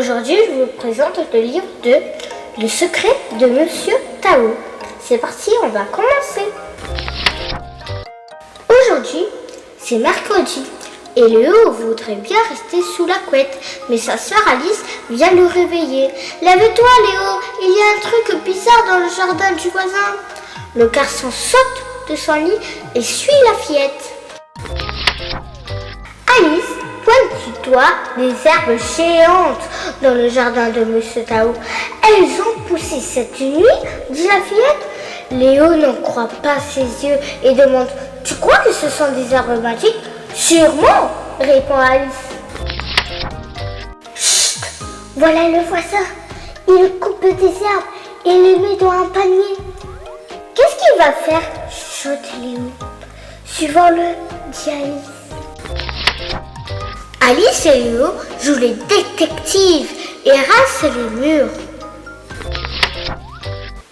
Aujourd'hui, je vous présente le livre de Le secret de Monsieur Tao. C'est parti, on va commencer. Aujourd'hui, c'est mercredi et Léo voudrait bien rester sous la couette, mais sa sœur Alice vient le réveiller. « Lève-toi Léo, il y a un truc bizarre dans le jardin du voisin. » Le garçon saute de son lit et suit la fillette. Alice pointe du doigt des herbes géantes dans le jardin de Monsieur Tao. « Elles ont poussé cette nuit ?» dit la fillette. Léo n'en croit pas ses yeux et demande « Tu crois que ce sont des herbes magiques ?»« Sûrement !» répond Alice. « Chut ! Voilà le voisin. Il coupe des herbes et les met dans un panier. »« Qu'est-ce qu'il va faire ?» chuchote Léo. « Suivons-le, dit Alice. » Alice et Léo jouent les détectives et rincent les murs.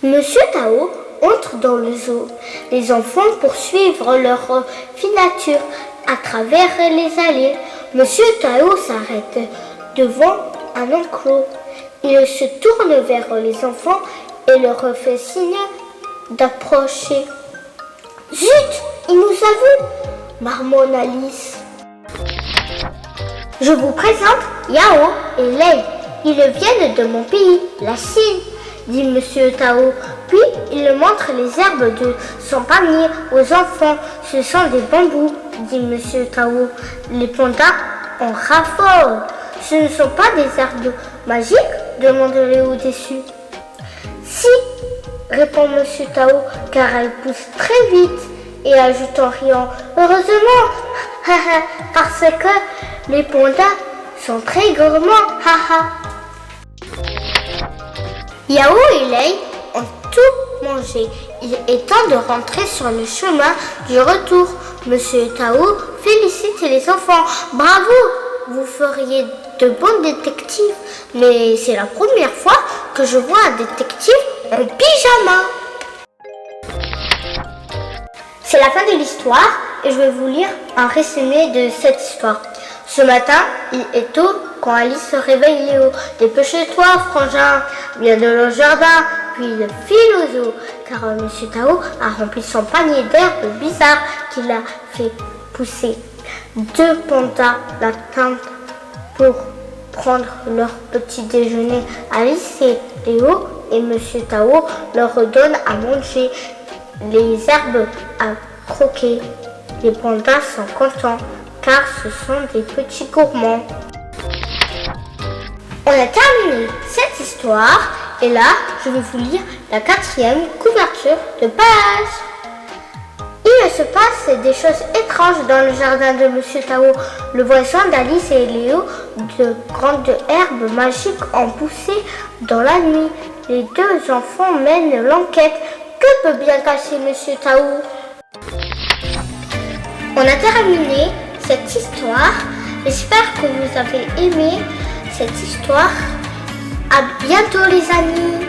Monsieur Tao entre dans le zoo. Les enfants poursuivent leur filature à travers les allées. Monsieur Tao s'arrête devant un enclos. Il se tourne vers les enfants et leur fait signe d'approcher. « Zut, il nous a vus !» marmonne Alice. « Je vous présente Yao et Lei. Ils viennent de mon pays, la Chine, dit Monsieur Tao. Puis il montre les herbes de son panier aux enfants. Ce sont des bambous, dit Monsieur Tao. Les pandas en raffolent. Ce ne sont pas des herbes magiques, demande Léo déçu. Si, répond Monsieur Tao, car elles poussent très vite, et ajoute en riant, heureusement, parce que les pandas sont très gourmands, Yao et Lei ont tout mangé. Il est temps de rentrer sur le chemin du retour. Monsieur Tao félicite les enfants. Bravo, vous feriez de bons détectives. Mais c'est la première fois que je vois un détective en pyjama. C'est la fin de l'histoire et je vais vous lire un résumé de cette histoire. Ce matin, il est tôt quand Alice se réveille Léo. Dépêche-toi, frangin, viens de le jardin, puis il file au zoo, car Monsieur Tao a rempli son panier d'herbes bizarres qu'il a fait pousser. Deux pandas l'attendent pour prendre leur petit déjeuner. Alice et Léo et Monsieur Tao leur donnent à manger les herbes à croquer. Les pandas sont contents, car ce sont des petits gourmands. On a terminé cette histoire et là, je vais vous lire la 4e couverture de page. Il se passe des choses étranges dans le jardin de Monsieur Tao. Le voisin d'Alice et Léo, de grandes herbes magiques ont poussé dans la nuit. Les deux enfants mènent l'enquête. Que peut bien cacher Monsieur Tao? On a terminé cette histoire. J'espère que vous avez aimé cette histoire. À bientôt les amis.